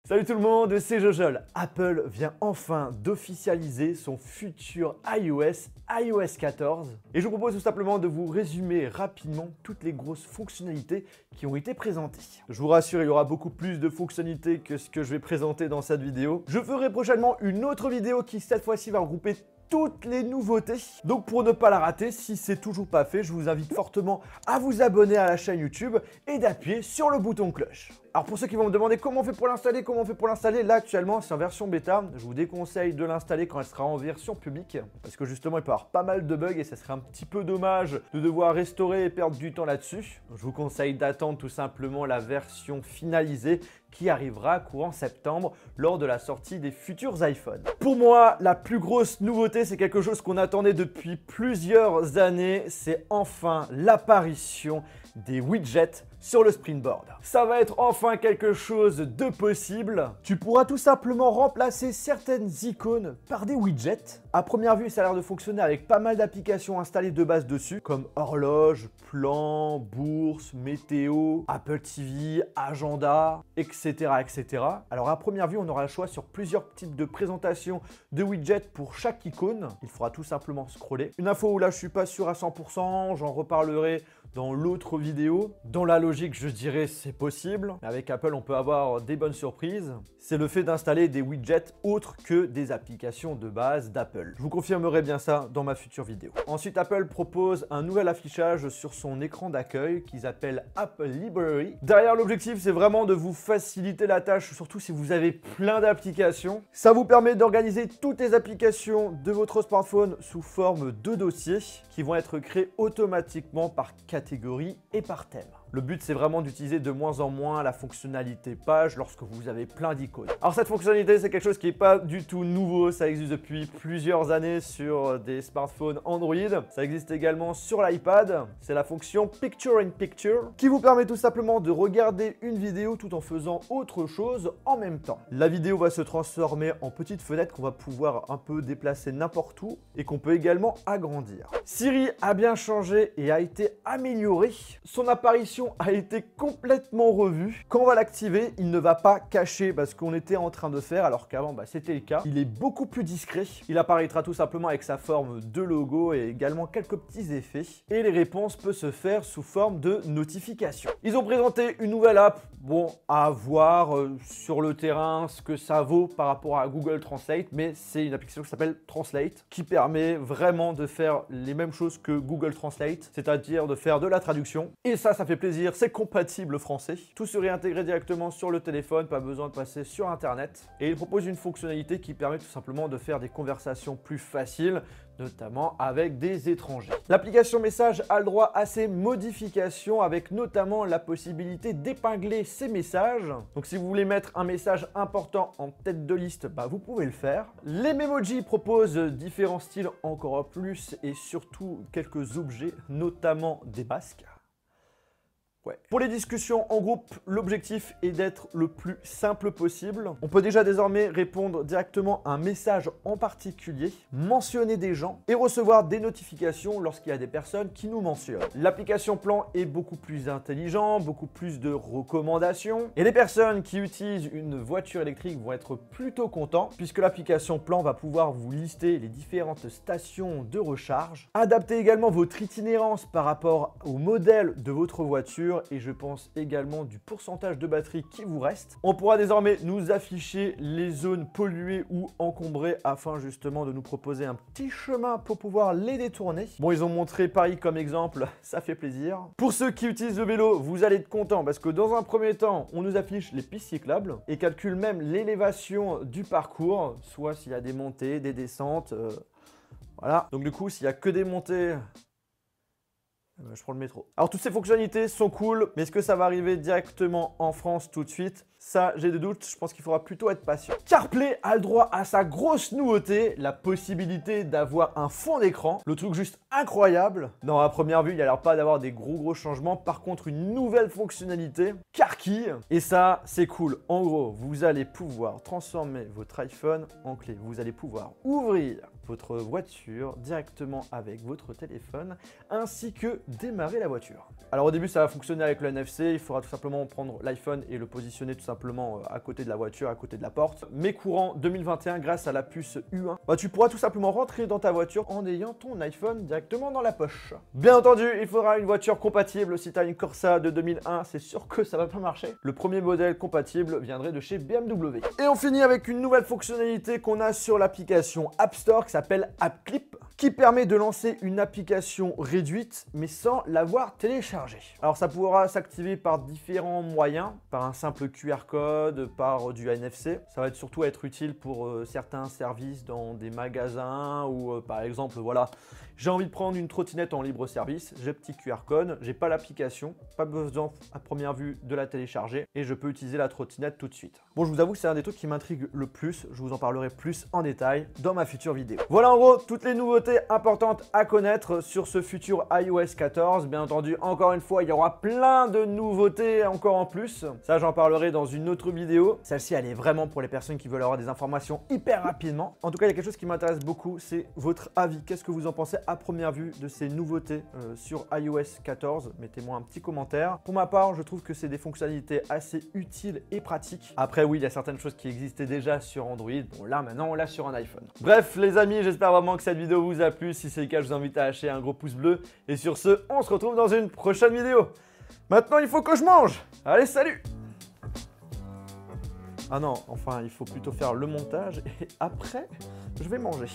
Salut tout le monde, c'est Jojol. Apple vient enfin d'officialiser son futur iOS 14. Et je vous propose tout simplement de vous résumer rapidement toutes les grosses fonctionnalités qui ont été présentées. Je vous rassure, il y aura beaucoup plus de fonctionnalités que ce que je vais présenter dans cette vidéo. Je ferai prochainement une autre vidéo qui cette fois-ci va regrouper toutes les nouveautés. Donc pour ne pas la rater, si c'est toujours pas fait, je vous invite fortement à vous abonner à la chaîne YouTube et d'appuyer sur le bouton cloche. Alors pour ceux qui vont me demander comment on fait pour l'installer, là actuellement c'est en version bêta. Je vous déconseille de l'installer quand elle sera en version publique parce que justement il peut y avoir pas mal de bugs et ça serait un petit peu dommage de devoir restaurer et perdre du temps là-dessus. Je vous conseille d'attendre tout simplement la version finalisée qui arrivera courant septembre lors de la sortie des futurs iPhones. Pour moi, la plus grosse nouveauté, c'est quelque chose qu'on attendait depuis plusieurs années, c'est enfin l'apparition des widgets sur le Springboard. Ça va être enfin quelque chose de possible. Tu pourras tout simplement remplacer certaines icônes par des widgets. À première vue, ça a l'air de fonctionner avec pas mal d'applications installées de base dessus, comme horloge, plan, bourse, météo, Apple TV, agenda, etc., etc. Alors à première vue, on aura le choix sur plusieurs types de présentations de widgets pour chaque icône. Il faudra tout simplement scroller. Une info où là, je suis pas sûr à 100%, j'en reparlerai dans l'autre vidéo. Dans la logique, je dirais c'est possible. Avec Apple, on peut avoir des bonnes surprises. C'est le fait d'installer des widgets autres que des applications de base d'Apple. Je vous confirmerai bien ça dans ma future vidéo. Ensuite, Apple propose un nouvel affichage sur son écran d'accueil qu'ils appellent App Library. Derrière, l'objectif, c'est vraiment de vous faciliter la tâche, surtout si vous avez plein d'applications. Ça vous permet d'organiser toutes les applications de votre smartphone sous forme de dossiers qui vont être créés automatiquement par catégorie et par thème. Le but, c'est vraiment d'utiliser de moins en moins la fonctionnalité page lorsque vous avez plein d'icônes. Alors cette fonctionnalité, c'est quelque chose qui n'est pas du tout nouveau. Ça existe depuis plusieurs années sur des smartphones Android. Ça existe également sur l'iPad. C'est la fonction Picture in Picture qui vous permet tout simplement de regarder une vidéo tout en faisant autre chose en même temps. La vidéo va se transformer en petite fenêtre qu'on va pouvoir un peu déplacer n'importe où et qu'on peut également agrandir. Siri a bien changé et a été améliorée. Son apparition a été complètement revue. Quand on va l'activer, il ne va pas cacher ce qu'on était en train de faire alors qu'avant c'était le cas. Il est beaucoup plus discret. Il apparaîtra tout simplement avec sa forme de logo et également quelques petits effets. Et les réponses peuvent se faire sous forme de notification. Ils ont présenté une nouvelle app. Bon, à voir sur le terrain ce que ça vaut par rapport à Google Translate, mais c'est une application qui s'appelle Translate qui permet vraiment de faire les mêmes choses que Google Translate, c'est-à-dire de faire de la traduction. Et ça fait plaisir, c'est compatible français. Tout serait intégré directement sur le téléphone, pas besoin de passer sur Internet. Et il propose une fonctionnalité qui permet tout simplement de faire des conversations plus faciles, notamment avec des étrangers. L'application Message a le droit à ces modifications avec notamment la possibilité d'épingler ces messages. Donc si vous voulez mettre un message important en tête de liste, vous pouvez le faire. Les Memoji proposent différents styles encore plus et surtout quelques objets, notamment des masques. Ouais. Pour les discussions en groupe, l'objectif est d'être le plus simple possible. On peut déjà désormais répondre directement à un message en particulier, mentionner des gens et recevoir des notifications lorsqu'il y a des personnes qui nous mentionnent. L'application Plan est beaucoup plus intelligent, beaucoup plus de recommandations. Et les personnes qui utilisent une voiture électrique vont être plutôt contents puisque l'application Plan va pouvoir vous lister les différentes stations de recharge, adapter également votre itinérance par rapport au modèle de votre voiture et je pense également du pourcentage de batterie qui vous reste. On pourra désormais nous afficher les zones polluées ou encombrées afin justement de nous proposer un petit chemin pour pouvoir les détourner. Bon, ils ont montré Paris comme exemple, ça fait plaisir. Pour ceux qui utilisent le vélo, vous allez être contents parce que dans un premier temps, on nous affiche les pistes cyclables et calcule même l'élévation du parcours, soit s'il y a des montées, des descentes, voilà. Donc du coup, s'il n'y a que des montées, je prends le métro. Alors toutes ces fonctionnalités sont cool, mais est-ce que ça va arriver directement en France tout de suite? Ça, j'ai des doutes, je pense qu'il faudra plutôt être patient. CarPlay a le droit à sa grosse nouveauté, la possibilité d'avoir un fond d'écran. Le truc juste incroyable. Non, à première vue, il n'y a l'air pas d'avoir des gros changements. Par contre, une nouvelle fonctionnalité, CarKey. Et ça, c'est cool. En gros, vous allez pouvoir transformer votre iPhone en clé. Vous allez pouvoir ouvrir votre voiture directement avec votre téléphone, ainsi que démarrer la voiture. Alors au début ça va fonctionner avec le NFC, il faudra tout simplement prendre l'iPhone et le positionner tout simplement à côté de la voiture, à côté de la porte. Mais courant 2021, grâce à la puce U1, tu pourras tout simplement rentrer dans ta voiture en ayant ton iPhone directement dans la poche. Bien entendu, il faudra une voiture compatible. Si tu as une Corsa de 2001, c'est sûr que ça va pas marcher. Le premier modèle compatible viendrait de chez BMW. Et on finit avec une nouvelle fonctionnalité qu'on a sur l'application App Store qui s'appelle AppClip, qui permet de lancer une application réduite mais sans l'avoir téléchargée. Alors ça pourra s'activer par différents moyens, par un simple QR code, par du NFC. Ça va surtout être utile pour certains services dans des magasins ou par exemple voilà, j'ai envie de prendre une trottinette en libre service, j'ai petit QR code, j'ai pas l'application, pas besoin à première vue de la télécharger et je peux utiliser la trottinette tout de suite. Bon, je vous avoue que c'est un des trucs qui m'intrigue le plus, je vous en parlerai plus en détail dans ma future vidéo. Voilà en gros toutes les nouveautés importantes à connaître sur ce futur iOS 14. Bien entendu, encore une fois, il y aura plein de nouveautés encore en plus. Ça, j'en parlerai dans une autre vidéo. Celle-ci, elle est vraiment pour les personnes qui veulent avoir des informations hyper rapidement. En tout cas, il y a quelque chose qui m'intéresse beaucoup, c'est votre avis. Qu'est-ce que vous en pensez à première vue de ces nouveautés sur iOS 14? Mettez-moi un petit commentaire. Pour ma part, je trouve que c'est des fonctionnalités assez utiles et pratiques. Après, oui, il y a certaines choses qui existaient déjà sur Android. Bon, là, maintenant, on l'a sur un iPhone. Bref, les amis, j'espère vraiment que cette vidéo vous a plu. Si c'est le cas, je vous invite à lâcher un gros pouce bleu. Et sur ce, on se retrouve dans une prochaine vidéo. Maintenant, il faut que je mange. Allez, salut! Ah non, enfin, il faut plutôt faire le montage et après, je vais manger.